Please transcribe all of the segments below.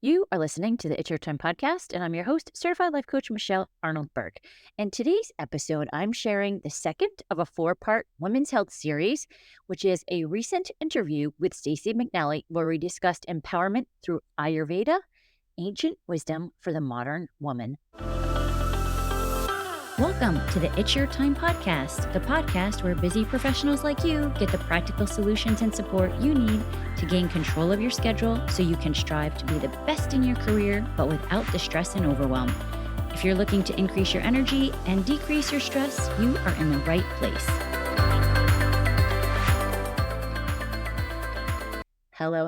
You are listening to the It's Your Time podcast, and I'm your host, certified life coach Michelle Arnold-Burke. In today's episode, I'm sharing the second of a 4-part women's health series, which is a recent interview with Stacey McInally, where we discussed empowerment through Ayurveda, ancient wisdom for the modern woman. Welcome to the It's Your Time podcast, the podcast where busy professionals like you get the practical solutions and support you need to gain control of your schedule so you can strive to be the best in your career, but without the stress and overwhelm. If you're looking to increase your energy and decrease your stress, you are in the right place. Hello.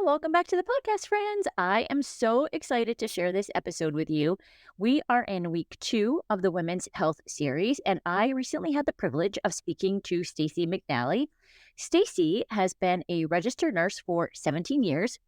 Welcome back to the podcast, friends. I am so excited to share this episode with you. We are in week 2 of the Women's Health series, and I recently had the privilege of speaking to Stacey McInally. Stacey has been a registered nurse for 17 years,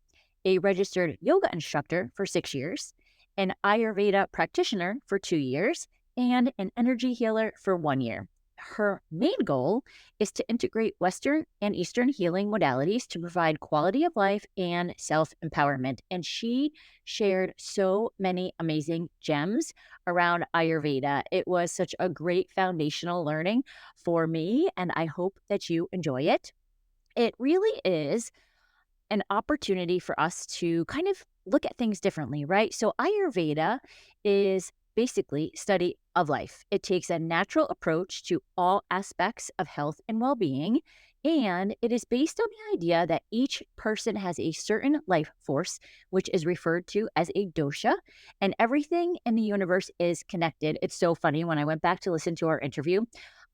a registered yoga instructor for 6 years, an Ayurveda practitioner for 2 years, and an energy healer for 1 year. Her main goal is to integrate Western and Eastern healing modalities to provide quality of life and self-empowerment. And she shared so many amazing gems around Ayurveda. It was such a great foundational learning for me, and I hope that you enjoy it. It really is an opportunity for us to kind of look at things differently, right? So Ayurveda is basically study of life. It takes a natural approach to all aspects of health and well-being, and it is based on the idea that each person has a certain life force, which is referred to as a dosha, and everything in the universe is connected. It's so funny. When I went back to listen to our interview,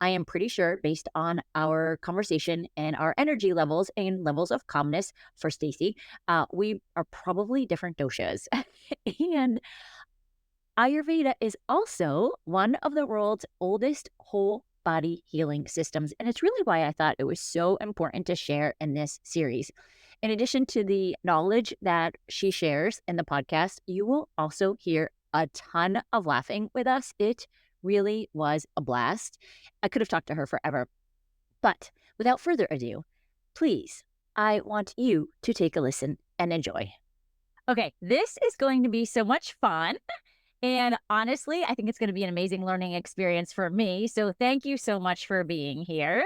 I am pretty sure, based on our conversation and our energy levels and levels of calmness for Stacey, we are probably different doshas. And Ayurveda is also one of the world's oldest whole body healing systems. And it's really why I thought it was so important to share in this series. In addition to the knowledge that she shares in the podcast, you will also hear a ton of laughing with us. It really was a blast. I could have talked to her forever. But without further ado, please, I want you to take a listen and enjoy. Okay, this is going to be so much fun. And honestly, I think it's going to be an amazing learning experience for me. So thank you so much for being here.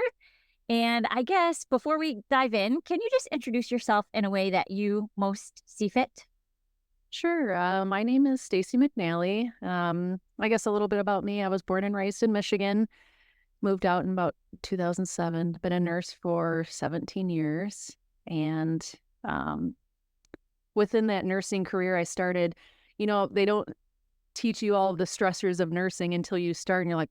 And I guess before we dive in, can you just introduce yourself in a way that you most see fit? Sure. My name is Stacey McInally. I guess a little bit about me. I was born and raised in Michigan, moved out in about 2007, been a nurse for 17 years. And within that nursing career, I started, they don't teach you all of the stressors of nursing until you start, and you're like,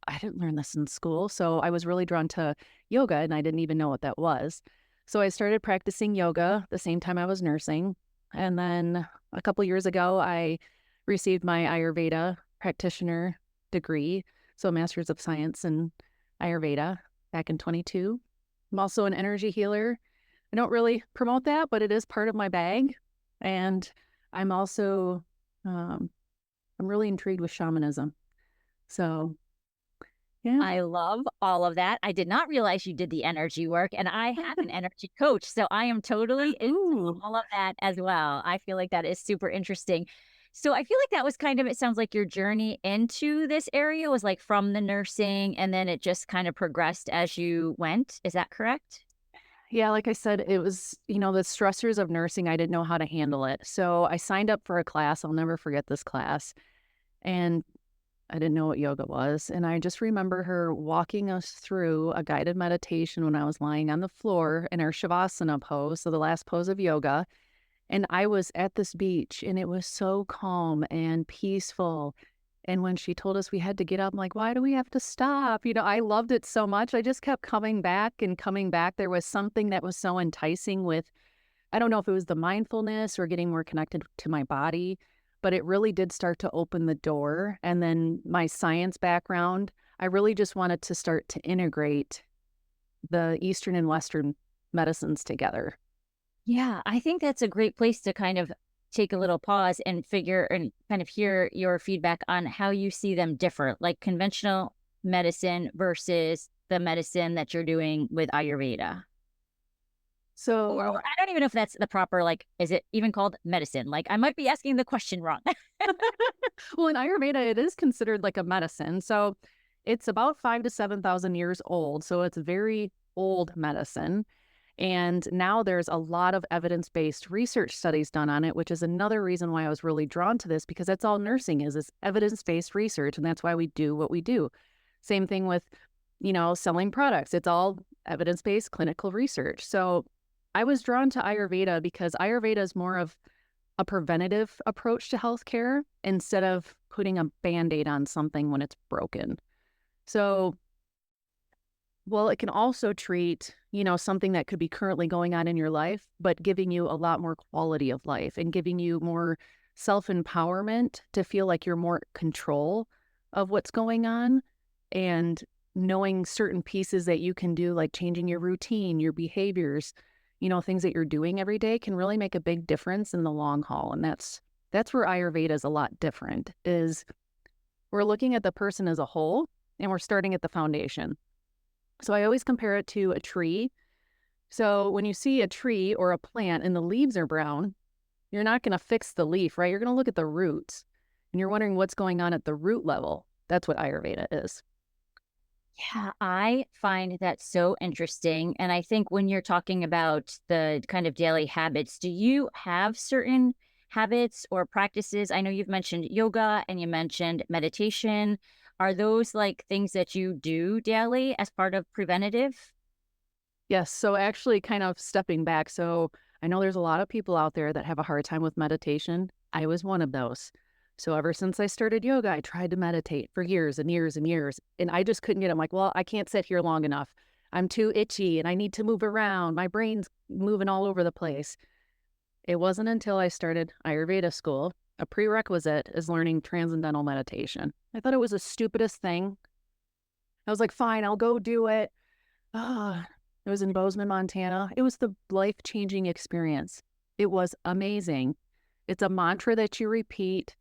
I didn't learn this in school. So I was really drawn to yoga, and I didn't even know what that was. So I started practicing yoga the same time I was nursing. And then a couple years ago, I received my Ayurveda practitioner degree, so a master's of science in Ayurveda back in 22. I'm also an energy healer. I don't really promote that, but it is part of my bag. And I'm also I'm really intrigued with shamanism. So, yeah. I love all of that. I did not realize you did the energy work, and I have an energy coach. So I am totally into all of that as well. I feel like that is super interesting. So I feel like that was kind of, it sounds like your journey into this area was like from the nursing, and then it just kind of progressed as you went. Is that correct? Yeah, like I said, it was, the stressors of nursing, I didn't know how to handle it. So I signed up for a class. I'll never forget this class. And I didn't know what yoga was. And I just remember her walking us through a guided meditation when I was lying on the floor in our Shavasana pose, so the last pose of yoga. And I was at this beach, and it was so calm and peaceful. And when she told us we had to get up, I'm like, why do we have to stop? I loved it so much. I just kept coming back and coming back. There was something that was so enticing with, I don't know if it was the mindfulness or getting more connected to my body, but it really did start to open the door. And then my science background, I really just wanted to start to integrate the Eastern and Western medicines together. Yeah, I think that's a great place to kind of take a little pause and figure and kind of hear your feedback on how you see them differ, like conventional medicine versus the medicine that you're doing with Ayurveda. So, I don't even know if that's the proper, like, is it even called medicine? Like, I might be asking the question wrong. well, in Ayurveda, it is considered like a medicine. So it's about 5 to 7,000 years old. So it's very old medicine. And now there's a lot of evidence-based research studies done on it, which is another reason why I was really drawn to this, because that's all nursing is evidence-based research. And that's why we do what we do. Same thing with, selling products. It's all evidence-based clinical research. So I was drawn to Ayurveda because Ayurveda is more of a preventative approach to healthcare instead of putting a Band-Aid on something when it's broken. So, well, it can also treat, something that could be currently going on in your life, but giving you a lot more quality of life and giving you more self-empowerment to feel like you're more control of what's going on, and knowing certain pieces that you can do, like changing your routine, your behaviors, things that you're doing every day can really make a big difference in the long haul. And that's where Ayurveda is a lot different, is we're looking at the person as a whole and we're starting at the foundation. So I always compare it to a tree. So when you see a tree or a plant and the leaves are brown, you're not going to fix the leaf, right? You're going to look at the roots and you're wondering what's going on at the root level. That's what Ayurveda is. Yeah, I find that so interesting. And I think when you're talking about the kind of daily habits, do you have certain habits or practices? I know you've mentioned yoga and you mentioned meditation. Are those like things that you do daily as part of preventative? Yes. So actually kind of stepping back. So I know there's a lot of people out there that have a hard time with meditation. I was one of those. So ever since I started yoga, I tried to meditate for years and years and years. And I just couldn't get it. I'm like, well, I can't sit here long enough. I'm too itchy and I need to move around. My brain's moving all over the place. It wasn't until I started Ayurveda school, a prerequisite is learning transcendental meditation. I thought it was the stupidest thing. I was like, fine, I'll go do it. Ah, it was in Bozeman, Montana. It was the life-changing experience. It was amazing. It's a mantra that you repeat,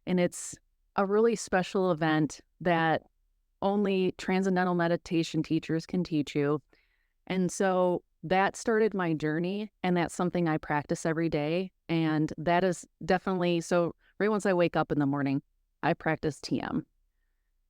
and it's a really special event that only transcendental meditation teachers can teach you. And so that started my journey, and that's something I practice every day. And that is definitely, so right once I wake up in the morning, I practice TM,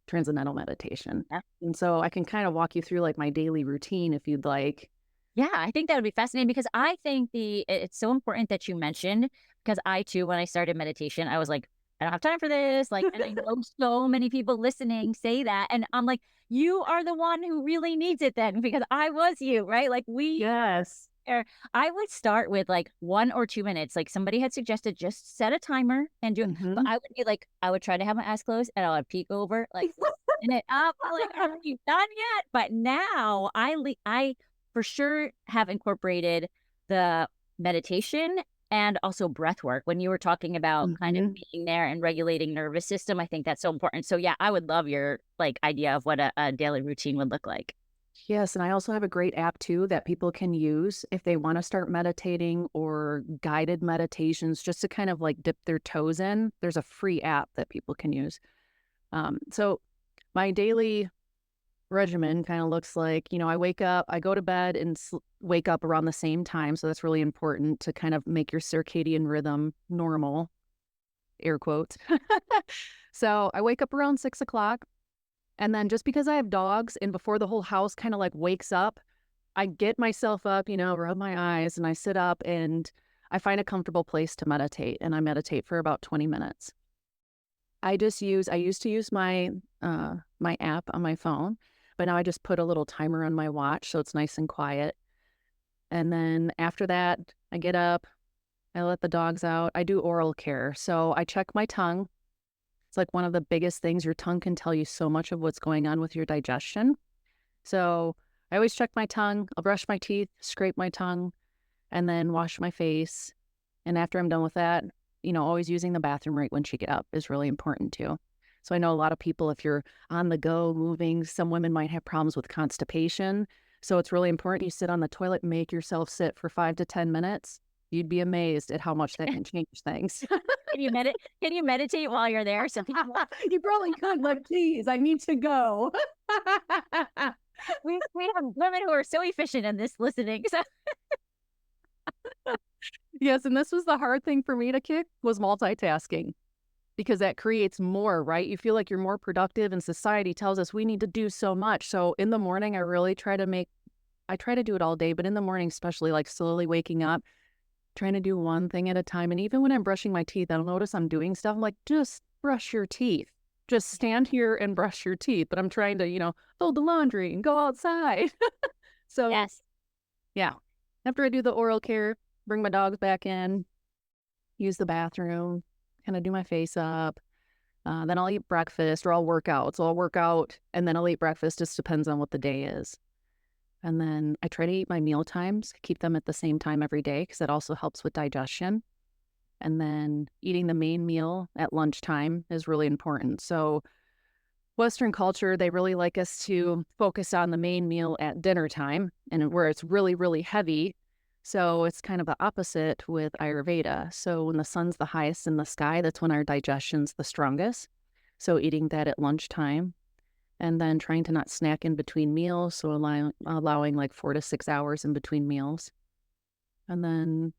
transcendental meditation. Yeah. And so I can kind of walk you through like my daily routine if you'd like. Yeah, I think that would be fascinating because I think it's so important that you mentioned, because I too, when I started meditation, I was like, I don't have time for this. Like, and I know so many people listening say that. And I'm like, you are the one who really needs it then, because I was you, right? Like Yes. I would start with like 1 or 2 minutes. Like somebody had suggested just set a timer and do it. But Hmm. I would be like, I would try to have my eyes closed and I would peek over, like, and it up. I'm like, are you done yet? But now I for sure have incorporated the meditation and also breath work. When you were talking about kind of Hmm. being there and regulating nervous system, I think that's so important. So yeah, I would love your like idea of what a daily routine would look like. Yes, and I also have a great app too that people can use if they want to start meditating or guided meditations just to kind of like dip their toes in. There's a free app that people can use. So my daily regimen kind of looks like, I wake up, I go to bed and wake up around the same time. So that's really important to kind of make your circadian rhythm normal, air quotes. So I wake up around 6 o'clock. And then just because I have dogs and before the whole house kind of like wakes up, I get myself up, rub my eyes and I sit up and I find a comfortable place to meditate, and I meditate for about 20 minutes. I used to use my app on my phone, but now I just put a little timer on my watch so it's nice and quiet. And then after that, I get up, I let the dogs out. I do oral care. So I check my tongue. It's like one of the biggest things. Your tongue can tell you so much of what's going on with your digestion. So I always check my tongue. I'll brush my teeth, scrape my tongue, and then wash my face. And after I'm done with that, always using the bathroom right when you get up is really important too. So I know a lot of people, if you're on the go, moving, some women might have problems with constipation. So it's really important you sit on the toilet and make yourself sit for 5 to 10 minutes. You'd be amazed at how much that can change things. Can you meditate while you're there? So people, You probably could, but please, I need to go. we have women who are so efficient in this listening. So Yes, and this was the hard thing for me to kick was multitasking because that creates more, right? You feel like you're more productive and society tells us we need to do so much. So in the morning, I try to do it all day, but in the morning, especially like slowly waking up, trying to do one thing at a time. And even when I'm brushing my teeth, I'll notice I'm doing stuff. I'm like, just brush your teeth. Just stand here and brush your teeth. But I'm trying to, fold the laundry and go outside. So Yes. yeah, after I do the oral care, bring my dogs back in, use the bathroom, kind of do my face up. Then I'll eat breakfast or I'll work out. So I'll work out and then I'll eat breakfast. Just depends on what the day is. And then I try to eat my meal times, keep them at the same time every day because that also helps with digestion. And then eating the main meal at lunchtime is really important. So Western culture, they really like us to focus on the main meal at dinner time and where it's really, really heavy. So it's kind of the opposite with Ayurveda. So when the sun's the highest in the sky, that's when our digestion's the strongest. So eating that at lunchtime and then trying to not snack in between meals. So allowing like 4 to 6 hours in between meals. And then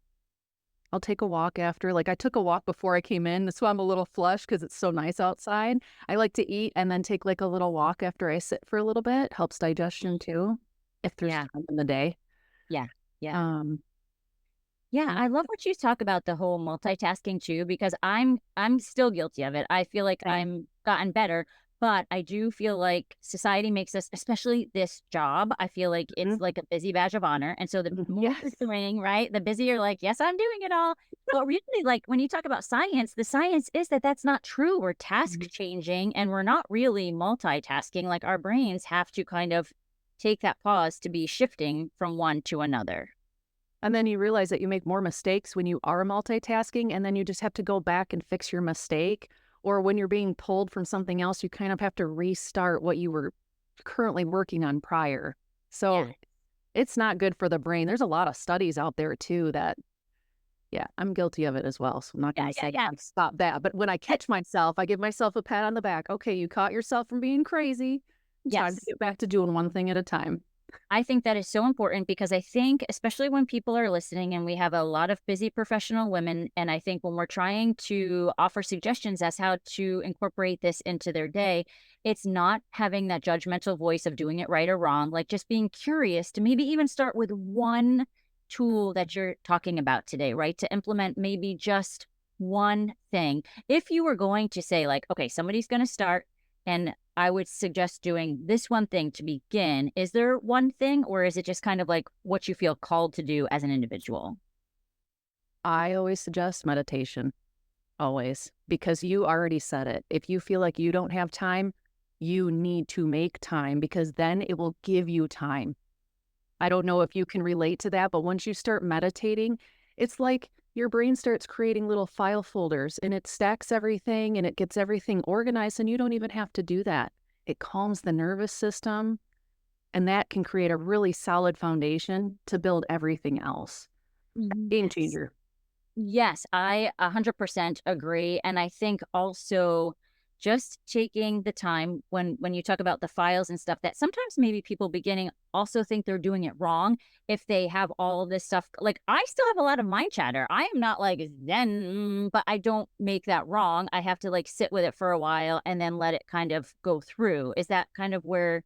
I'll take a walk after. Like I took a walk before I came in. That's why I'm a little flushed because it's so nice outside. I like to eat and then take like a little walk after I sit for a little bit. Helps digestion too, if there's Yeah. time in the day. Yeah. Yeah. Um, Yeah, I love what you talk about the whole multitasking too, because I'm still guilty of it. I feel like Same. I'm gotten better, but I do feel like society makes us, especially this job, I feel like it's Mhm. like a busy badge of honor. And so the more you're Yes. doing, right, the busier like, yes, I'm doing it all. But really, like when you talk about science, the science is that that's not true. We're task Mhm. changing and we're not really multitasking. Like our brains have to kind of take that pause to be shifting from one to another. And then you realize that you make more mistakes when you are multitasking, and then you just have to go back and fix your mistake. Or when you're being pulled from something else, you kind of have to restart what you were currently working on prior. Yeah. So it's not good for the brain. There's a lot of studies out there too that, yeah, I'm guilty of it as well. So I'm not going Yeah. to Yeah. say Yeah. I've stopped that. But when I catch myself, I give myself a pat on the back. Okay, you caught yourself from being crazy. Time to Yes. get back to doing one thing at a time. I think that is so important because I think, especially when people are listening, and we have a lot of busy professional women, and I think when we're trying to offer suggestions as how to incorporate this into their day, it's not having that judgmental voice of doing it right or wrong, like just being curious to maybe even start with one tool that you're talking about today, right? To implement maybe just one thing. If you were going to say, like, okay, somebody's going to start, and I would suggest doing this one thing to begin. Is there one thing, or is it just kind of like what you feel called to do as an individual? I always suggest meditation. Always, because you already said it. If you feel like you don't have time, you need to make time because then it will give you time. I don't know if you can relate to that, but once you start meditating, it's like your brain starts creating little file folders and it stacks everything and it gets everything organized, and you don't even have to do that. It calms the nervous system, and that can create a really solid foundation to build everything else. Game Yes. changer. Yes, I 100% agree, and I think also just taking the time when you talk about the files and stuff, that sometimes maybe people beginning also think they're doing it wrong if they have all of this stuff. Like I still have a lot of mind chatter. I am not like zen, but I don't make that wrong. I have to like sit with it for a while and then let it kind of go through. Is that kind of where,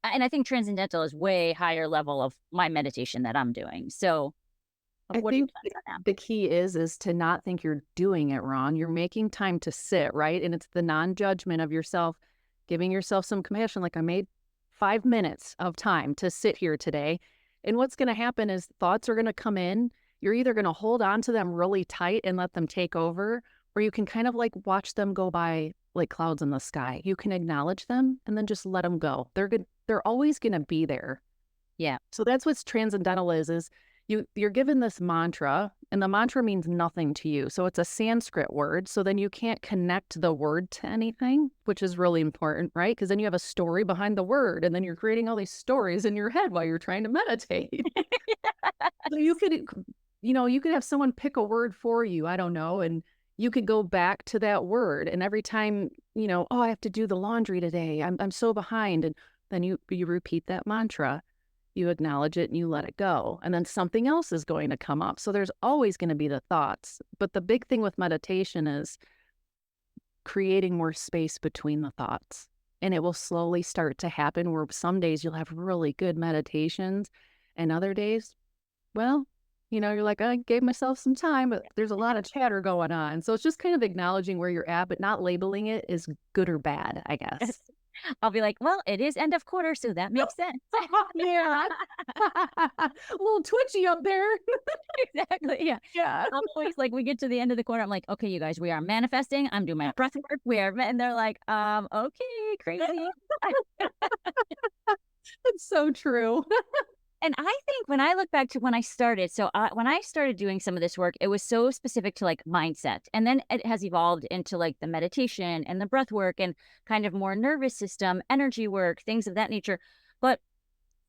and I think transcendental is way higher level of my meditation that I'm doing. So I what are your think thoughts on that? the key is to not think you're doing it wrong. You're making time to sit, right? And it's the non-judgment of yourself, giving yourself some compassion. Like I made 5 minutes of time to sit here today. And what's going to happen is thoughts are going to come in. You're either going to hold on to them really tight and let them take over, or you can kind of like watch them go by like clouds in the sky. You can acknowledge them and then just let them go. They're good. They're always going to be there. Yeah. So that's what's transcendental is you're given this mantra, and the mantra means nothing to you. So it's a Sanskrit word. So then you can't connect the word to anything, which is really important, right? Because then you have a story behind the word, and then you're creating all these stories in your head while you're trying to meditate. So you could have someone pick a word for you. I don't know, and you could go back to that word, and every time oh, I have to do the laundry today. I'm so behind, and then you repeat that mantra. you acknowledge it and you let it go. And then something else is going to come up. So there's always going to be the thoughts. But the big thing with meditation is creating more space between the thoughts. And it will slowly start to happen where some days you'll have really good meditations and other days, well, you're like, I gave myself some time, but there's a lot of chatter going on. So it's just kind of acknowledging where you're at, but not labeling it as good or bad, I guess. I'll be like, well, it is end of quarter, so that makes sense. Yeah. A little twitchy up there. Exactly. Yeah. Yeah. I'm always like, we get to the end of the quarter. I'm like, okay, you guys, we are manifesting. I'm doing my breath work. And they're like, okay, crazy. It's so true. And I think when I look back to when I started, when I started doing some of this work, it was so specific to like mindset. And then it has evolved into like the meditation and the breath work and kind of more nervous system, energy work, things of that nature. But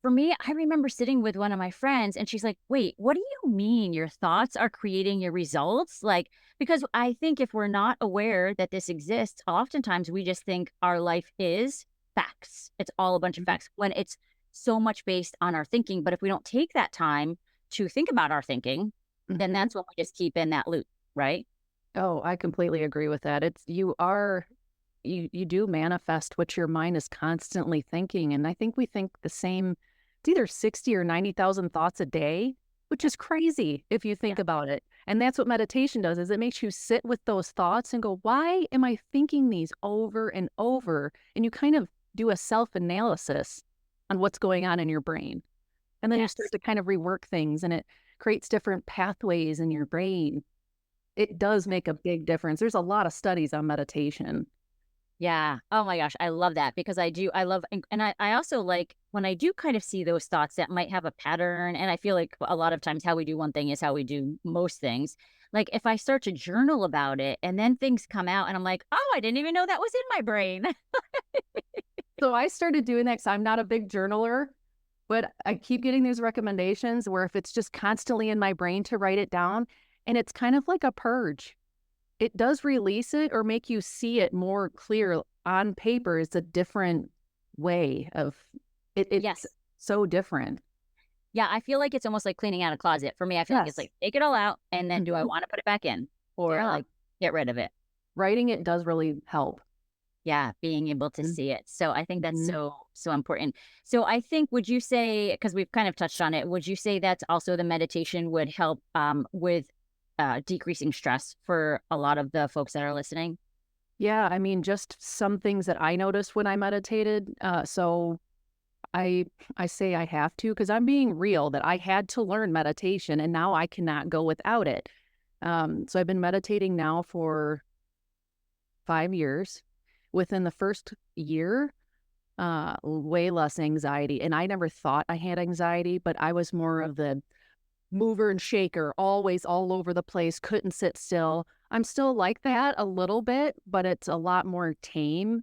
for me, I remember sitting with one of my friends and she's like, wait, what do you mean your thoughts are creating your results? Like, because I think if we're not aware that this exists, oftentimes we just think our life is facts. It's all a bunch of facts when it's so much based on our thinking. But if we don't take that time to think about our thinking, then that's when we just keep in that loop, right? Oh, I completely agree with that. You do manifest what your mind is constantly thinking. And I think we think the same, it's either 60 or 90,000 thoughts a day, which is crazy if you think about it. And that's what meditation does, is it makes you sit with those thoughts and go, why am I thinking these over and over? And you kind of do a self-analysis on what's going on in your brain. And then you start to kind of rework things and it creates different pathways in your brain. It does make a big difference. There's a lot of studies on meditation. Yeah. Oh my gosh. I love that because I love, and I also like when I do kind of see those thoughts that might have a pattern. And I feel like a lot of times how we do one thing is how we do most things. Like if I start to journal about it and then things come out and I'm like, oh, I didn't even know that was in my brain. So I started doing that because I'm not a big journaler, but I keep getting these recommendations where if it's just constantly in my brain to write it down, and it's kind of like a purge. It does release it or make you see it more clear on paper. It's a different way of it. It's Yes. so different. Yeah. I feel like it's almost like cleaning out a closet. For me, I feel like it's like take it all out and then do I want to put it back in or like get rid of it? Writing it does really help. Yeah, being able to see it. So I think that's so important. So I think, would you say, because we've kind of touched on it, would you say that's also the meditation would help with decreasing stress for a lot of the folks that are listening? Yeah, I mean, just some things that I noticed when I meditated. So I say I have to because I'm being real that I had to learn meditation and now I cannot go without it. So I've been meditating now for 5 years. Within the first year, way less anxiety. And I never thought I had anxiety, but I was more of the mover and shaker, always all over the place, couldn't sit still. I'm still like that a little bit, but it's a lot more tame.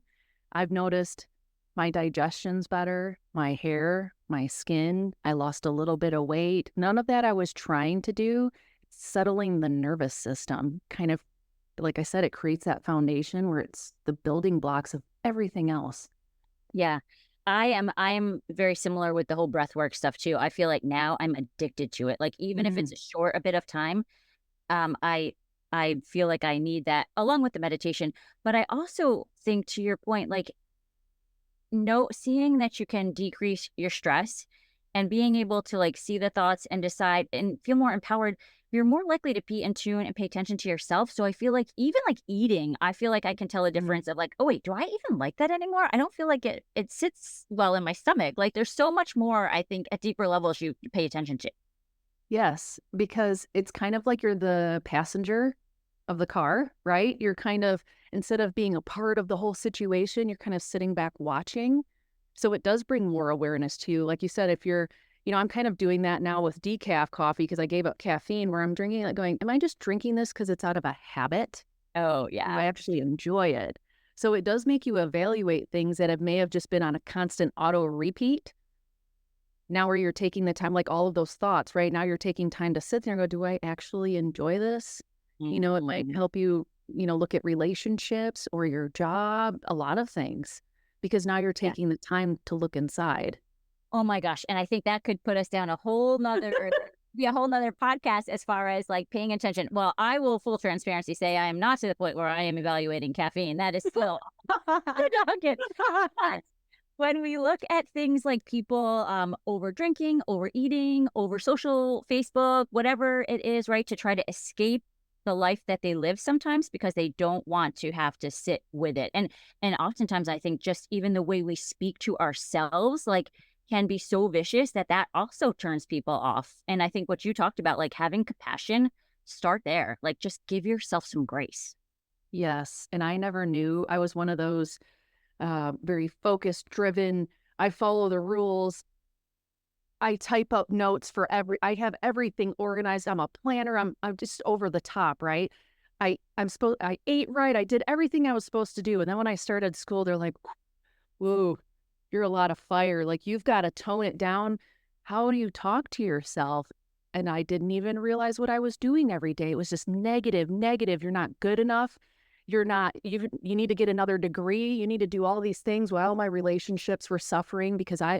I've noticed my digestion's better, my hair, my skin. I lost a little bit of weight. None of that I was trying to do. Settling the nervous system, kind of like I said, it creates that foundation where it's the building blocks of everything else. Yeah. I am very similar with the whole breath work stuff too. I feel like now I'm addicted to it. Like even if it's a bit of time, I feel like I need that along with the meditation. But I also think, to your point, like seeing that you can decrease your stress and being able to like see the thoughts and decide and feel more empowered, you're more likely to be in tune and pay attention to yourself. So I feel like even like eating, I feel like I can tell a difference of like, oh wait, do I even like that anymore? I don't feel like it sits well in my stomach. Like there's so much more, I think, at deeper levels you pay attention to. Yes, because it's kind of like you're the passenger of the car, right? You're kind of, instead of being a part of the whole situation, you're kind of sitting back watching. So it does bring more awareness to you. Like you said, if you're, I'm kind of doing that now with decaf coffee because I gave up caffeine where I'm drinking it going, am I just drinking this because it's out of a habit? Oh, Do yeah. I actually enjoy it? So it does make you evaluate things that may have just been on a constant auto repeat. Now where you're taking the time, like all of those thoughts, right? Now you're taking time to sit there and go, do I actually enjoy this? It might help you, look at relationships or your job, a lot of things, because now you're taking the time to look inside. Oh my gosh, and I think that could put us down a whole nother be a whole nother podcast as far as, like, paying attention. Well, I will full transparency say I am not to the point where I am evaluating caffeine. That is still the doggone. But when we look at things like people, over drinking, overeating, over social, Facebook, whatever it is, right, to try to escape the life that they live sometimes because they don't want to have to sit with it. And oftentimes I think just even the way we speak to ourselves, like, can be so vicious that that also turns people off. And I think what you talked about, like having compassion, start there. Like just give yourself some grace. Yes, and I never knew. I was one of those very focused, driven. I follow the rules. I type up notes for I have everything organized. I'm a planner. I'm just over the top, right? I ate right. I did everything I was supposed to do. And then when I started school, they're like, whoa, you're a lot of fire. Like you've got to tone it down. How do you talk to yourself? And I didn't even realize what I was doing every day. It was just negative, negative. You're not good enough. You're not, you need to get another degree. You need to do all these things. Well, my relationships were suffering because I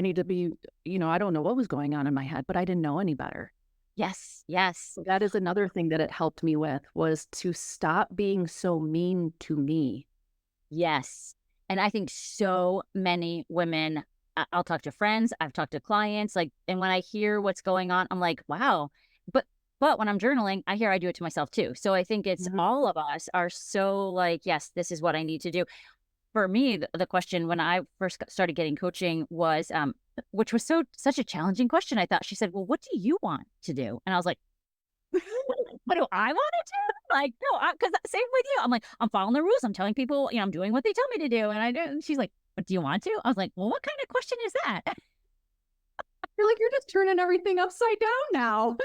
need to be, I don't know what was going on in my head, but I didn't know any better. Yes, yes, So that is another thing that it helped me with was to stop being so mean to me. yes. And I think so many women, I'll talk to friends, I've talked to clients, like, and when I hear what's going on, I'm like, wow. But but when I'm journaling, I hear I do it to myself too. So I think it's Mhm. all of us are so like, yes, this is what I need to do. For me, the question when I first started getting coaching was, which was such a challenging question. I thought she said, "Well, what do you want to do?" And I was like, "What do I want to do?" Like, no, because same with you. I'm like, I'm following the rules. I'm telling people, I'm doing what they tell me to do, and I do. And she's like, "But do you want to?" I was like, "Well, what kind of question is that?" You're like, you're just turning everything upside down now.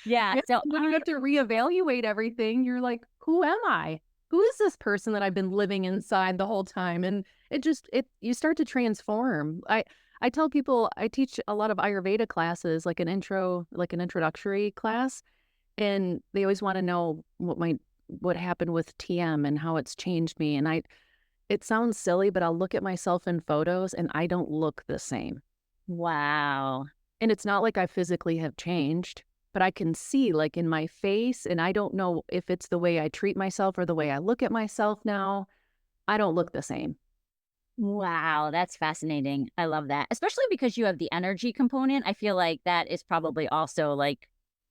Yeah. Yeah, So and then you have to reevaluate everything. You're like, who am I? Who is this person that I've been living inside the whole time? And you start to transform. I tell people I teach a lot of Ayurveda classes, like an introductory class, and they always want to know what happened with TM and how it's changed me. And it sounds silly, but I'll look at myself in photos and I don't look the same. wow. And it's not like I physically have changed, but I can see like in my face, and I don't know if it's the way I treat myself or the way I look at myself now. I don't look the same. Wow, that's fascinating. I love that. Especially because you have the energy component. I feel like that is probably also like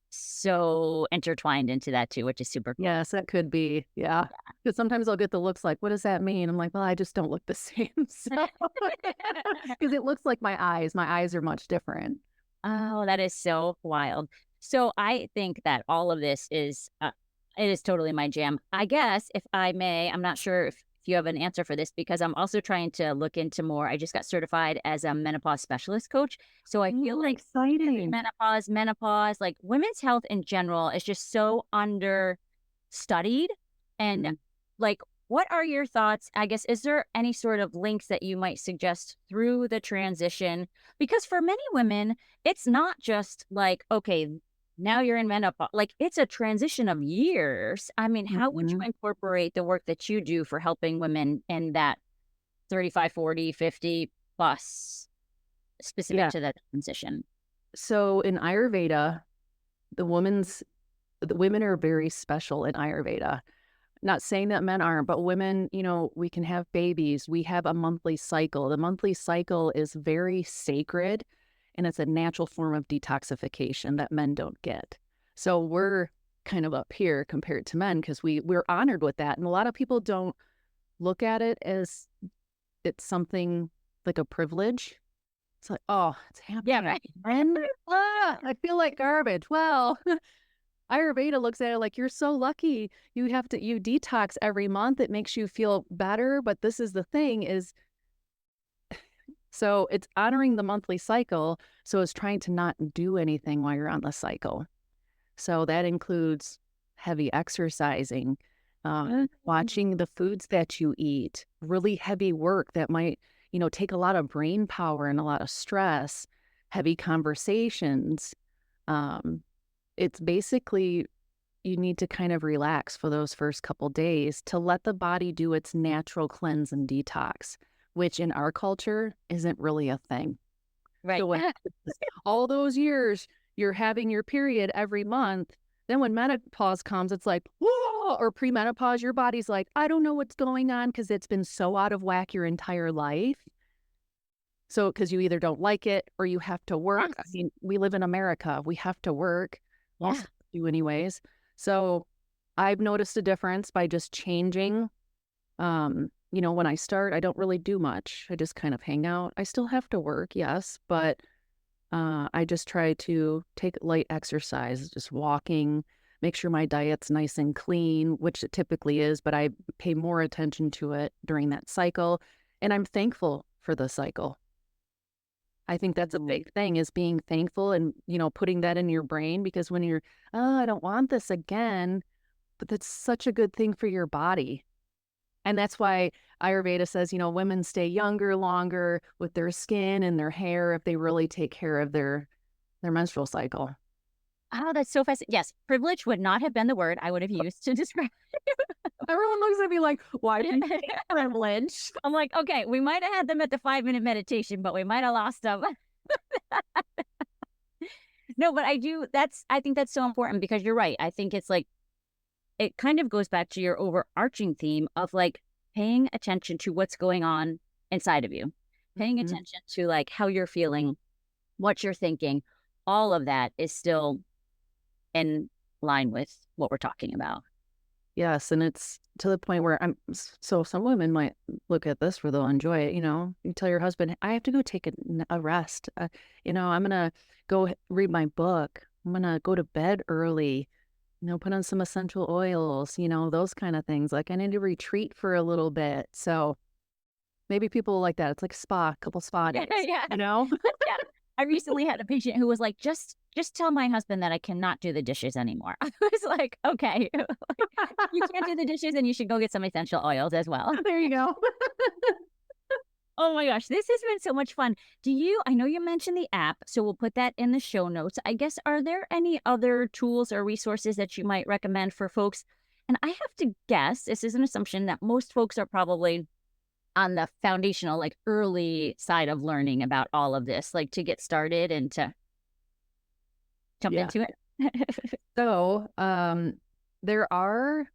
so intertwined into that too, which is super cool. Yes, that could be. Yeah. Because sometimes I'll get the looks like, what does that mean? I'm like, well, I just don't look the same. So, because it looks like my eyes are much different. Oh, that is so wild. So I think that all of this is it is totally my jam. I guess if I may, I'm not sure if you have an answer for this because I'm also trying to look into more. I just got certified as a menopause specialist coach. So I feel Oh, like exciting. menopause, like women's health in general is just so under studied and Mhm. like what are your thoughts? I guess is there any sort of links that you might suggest through the transition? Because for many women, it's not just like, okay, now you're in menopause. Like it's a transition of years. I mean, how would you Mhm. incorporate the work that you do for helping women in that 35, 40, 50 plus specific Yeah. to that transition? So in Ayurveda, the women's the women are very special in Ayurveda. Not saying that men aren't, but women, we can have babies. We have a monthly cycle. The monthly cycle is very sacred and it's a natural form of detoxification that men don't get. So we're kind of up here compared to men because we're honored with that. And a lot of people don't look at it as it's something like a privilege. It's like, oh, it's Yeah, happening. right. And I feel like garbage. Well, Ayurveda looks at it like you're so lucky. You detox every month. It makes you feel better. But this is the thing is, so it's honoring the monthly cycle. So it's trying to not do anything while you're on the cycle. So that includes heavy exercising, watching the foods that you eat, really heavy work that might, take a lot of brain power and a lot of stress, heavy conversations. Um, it's basically you need to kind of relax for those first couple days to let the body do its natural cleanse and detox. which in our culture isn't really a thing. Right. So when all those years you're having your period every month, then when menopause comes, it's like, whoa, or premenopause, your body's like, I don't know what's going on because it's been so out of whack your entire life. So, because you either don't like it or you have to work. I Yes. mean, we live in America. We have to work. Yeah. Most of us do anyways. So I've noticed a difference by just changing. When I start, I don't really do much. I just kind of hang out. I still have to work, yes, but I just try to take light exercise, just walking, make sure my diet's nice and clean, which it typically is, but I pay more attention to it during that cycle. And I'm thankful for the cycle. I think that's a big thing is being thankful and, putting that in your brain because when you're, oh, I don't want this again, but that's such a good thing for your body. And that's why Ayurveda says, women stay younger, longer with their skin and their hair if they really take care of their menstrual cycle. Oh, that's so fascinating. Yes, privilege would not have been the word I would have used to describe. Everyone looks at me like, why do you say privilege? I'm like, okay, we might have had them at the 5-minute meditation, but we might have lost them. No, but I think that's so important because you're right. I think it's like, it kind of goes back to your overarching theme of like paying attention to what's going on inside of you, paying Mhm. attention to like how you're feeling, what you're thinking. All of that is still in line with what we're talking about. Yes, and it's to the point where so some women might look at this where they'll enjoy it. You tell your husband, I have to go take a rest. I'm gonna go read my book. I'm gonna go to bed early. Put on some essential oils. Those kind of things. Like I need to retreat for a little bit. So maybe people like that. It's like spa, couple spa Yeah, days. yeah, You know? yeah. I recently had a patient who was like, just tell my husband that I cannot do the dishes anymore. I was like, okay, you can't do the dishes and you should go get some essential oils as well. There you go. Oh my gosh, this has been so much fun. I know you mentioned the app, so we'll put that in the show notes. I guess, are there any other tools or resources that you might recommend for folks? And I have to guess, this is an assumption that most folks are probably on the foundational, like early side of learning about all of this, like to get started and to jump Yeah. into it. So, there are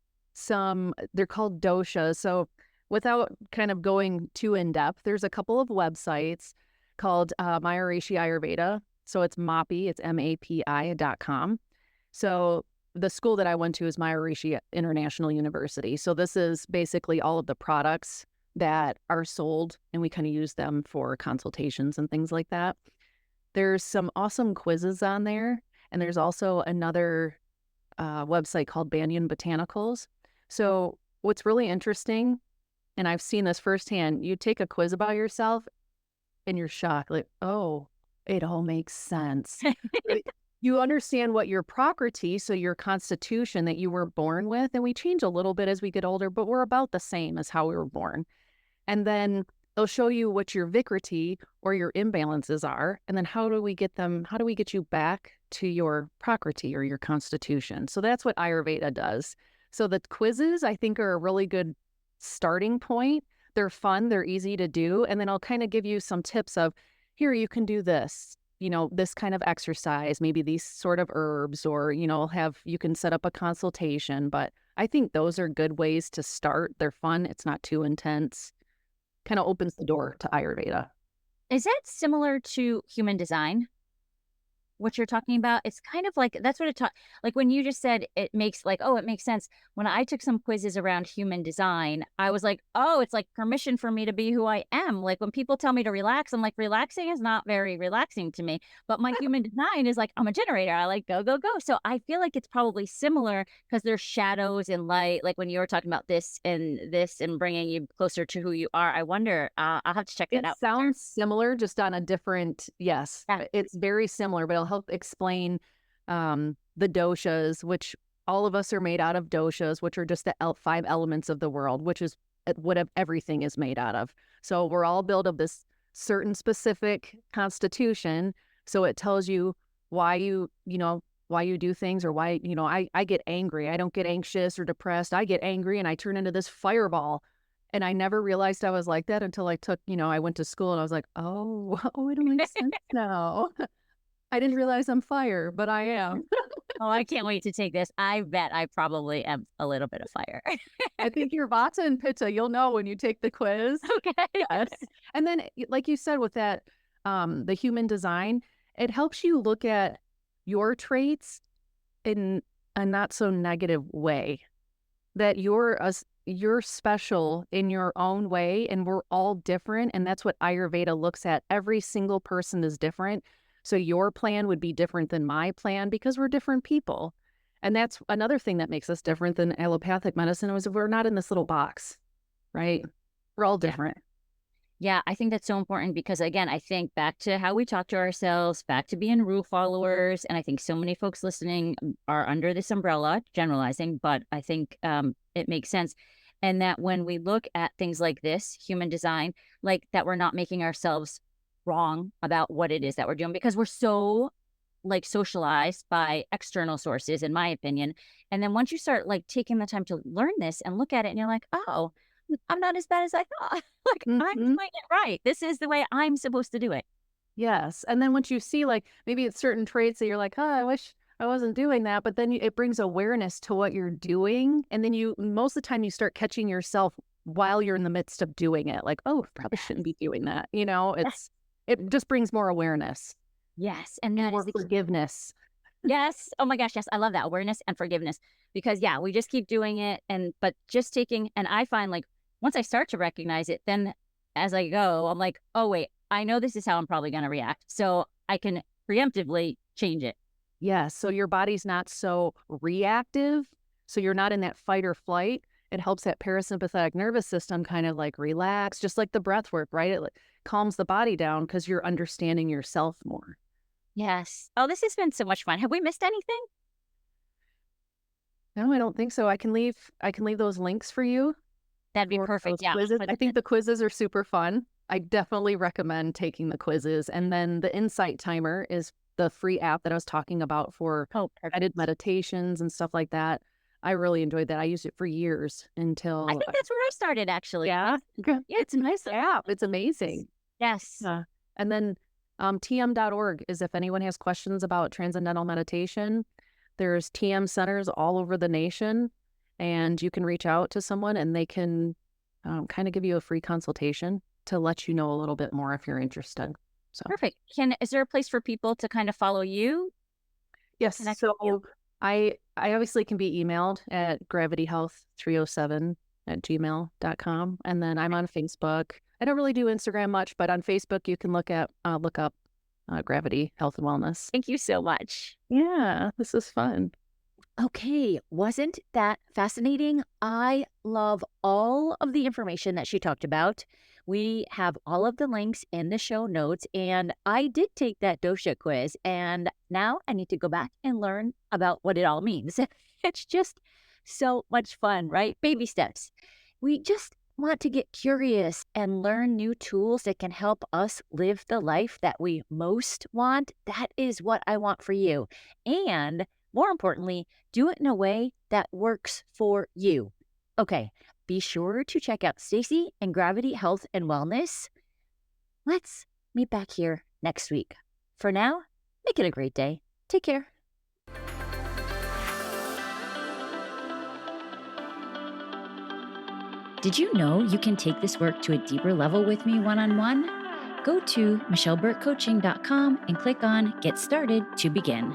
they're called doshas. So, without kind of going too in depth, there's a couple of websites called Maharishi Ayurveda. So, it's MAPI, it's MAPI.com. So, the school that I went to is Maharishi International University. So, this is basically all of the products that are sold, and we kind of use them for consultations and things like that. There's some awesome quizzes on there. And there's also another website called Banyan Botanicals. So what's really interesting, and I've seen this firsthand, you take a quiz about yourself and you're shocked, like, oh, it all makes sense. You understand what your prakriti, so your constitution that you were born with, and we change a little bit as we get older, but we're about the same as how we were born. And then they'll show you what your vikriti or your imbalances are, and then how do we get you back to your prakriti or your constitution? So that's what Ayurveda does. So the quizzes, I think, are a really good starting point. They're fun, they're easy to do, and then I'll kind of give you some tips of, here, you can do this, this kind of exercise, maybe these sort of herbs, or, you can set up a consultation. But I think those are good ways to start. They're fun. It's not too intense. Kind of opens the door to Ayurveda. Is that similar to human design? What you're talking about? It's kind of like that's what it taught. Like when you just said it makes like, oh, it makes sense. When I took some quizzes around human design, I was like, oh, it's like permission for me to be who I am. Like when people tell me to relax, I'm like, relaxing is not very relaxing to me. But my human design is like, I'm a generator. I like go, go, go. So I feel like it's probably similar because there's shadows and light. Like when you were talking about this and bringing you closer to who you are, I wonder, I'll have to check that It out. sounds similar, just on a different, yes, Yeah. it's very similar, but it'll help explain the doshas, which all of us are made out of doshas, which are just the 5 elements of the world, which is what everything is made out of. So we're all built of this certain specific constitution. So it tells you why why you do things, or why, I get angry. I don't get anxious or depressed. I get angry and I turn into this fireball. And I never realized I was like that until I took, I went to school and I was like, oh, oh, it makes sense now. I didn't realize I'm fire, but I am. Oh, I can't wait to take this. I bet I probably am a little bit of fire. I think you're Vata and Pitta. You'll know when you take the quiz. Okay. Yes. And then, like you said, with that, the human design, it helps you look at your traits in a not so negative way. That you're special in your own way, and we're all different. And that's what Ayurveda looks at. Every single person is different. So your plan would be different than my plan because we're different people. And that's another thing that makes us different than allopathic medicine is we're not in this little box, right? We're all different. Yeah, I think that's so important because, again, I think back to how we talk to ourselves, back to being rule followers. And I think so many folks listening are under this umbrella, generalizing, but I think it makes sense. And that when we look at things like this, human design, like that we're not making ourselves wrong about what it is that we're doing because we're so like socialized by external sources, in my opinion. And then once you start like taking the time to learn this and look at it and you're like, oh, I'm not as bad as I thought. Like I'm Mhm. doing it right. This is the way I'm supposed to do it. Yes. And then once you see, like, maybe it's certain traits that you're like, oh, I wish I wasn't doing that. But then it brings awareness to what you're doing. And then most of the time, you start catching yourself while you're in the midst of doing it. Like, oh, probably shouldn't be doing that. Yes. It just brings more awareness Yes. And and that is more the key. forgiveness. Yes. Oh my gosh. Yes. I love that awareness and forgiveness because yeah, we just keep doing it. But just taking, and I find like once I start to recognize it, then as I go, I'm like, oh, wait, I know this is how I'm probably going to react. So I can preemptively change it. Yes. So your body's not so reactive. So you're not in that fight or flight. It helps that parasympathetic nervous system kind of like relax, just like the breath work, right? It like calms the body down because you're understanding yourself more. Yes. Oh, this has been so much fun. Have we missed anything? No, I don't think so. I can leave those links for you That'd be for those perfect. Yeah. quizzes. I think the quizzes are super fun. I definitely recommend taking the quizzes. And then the Insight Timer is the free app that I was talking about for Oh, perfect. guided meditations and stuff like that. I really enjoyed that. I used it for years I until think that's where I started actually. yeah. Yeah. It's a nice app. It's amazing. Yes. Yeah. And then tm.org is if anyone has questions about transcendental meditation. There's TM centers all over the nation, and you can reach out to someone and they can kind of give you a free consultation to let you know a little bit more if you're interested. So, Perfect. Is there a place for people to kind of follow you? yes. Connect So with you? I obviously can be emailed at gravityhealth307@gmail.com. And then I'm on Facebook. I don't really do Instagram much, but on Facebook, you can look up Gravity Health and Wellness. Thank you so much. Yeah, this is fun. Okay, wasn't that fascinating? I love all of the information that she talked about. We have all of the links in the show notes, and I did take that dosha quiz, and now I need to go back and learn about what it all means. It's just so much fun, right? Baby steps. We just want to get curious and learn new tools that can help us live the life that we most want. That is what I want for you. And more importantly, do it in a way that works for you. Okay, be sure to check out Stacey and Gravity Health and Wellness. Let's meet back here next week. For now, make it a great day. Take care. Did you know you can take this work to a deeper level with me one-on-one? Go to michelleburkecoaching.com and click on Get Started to begin.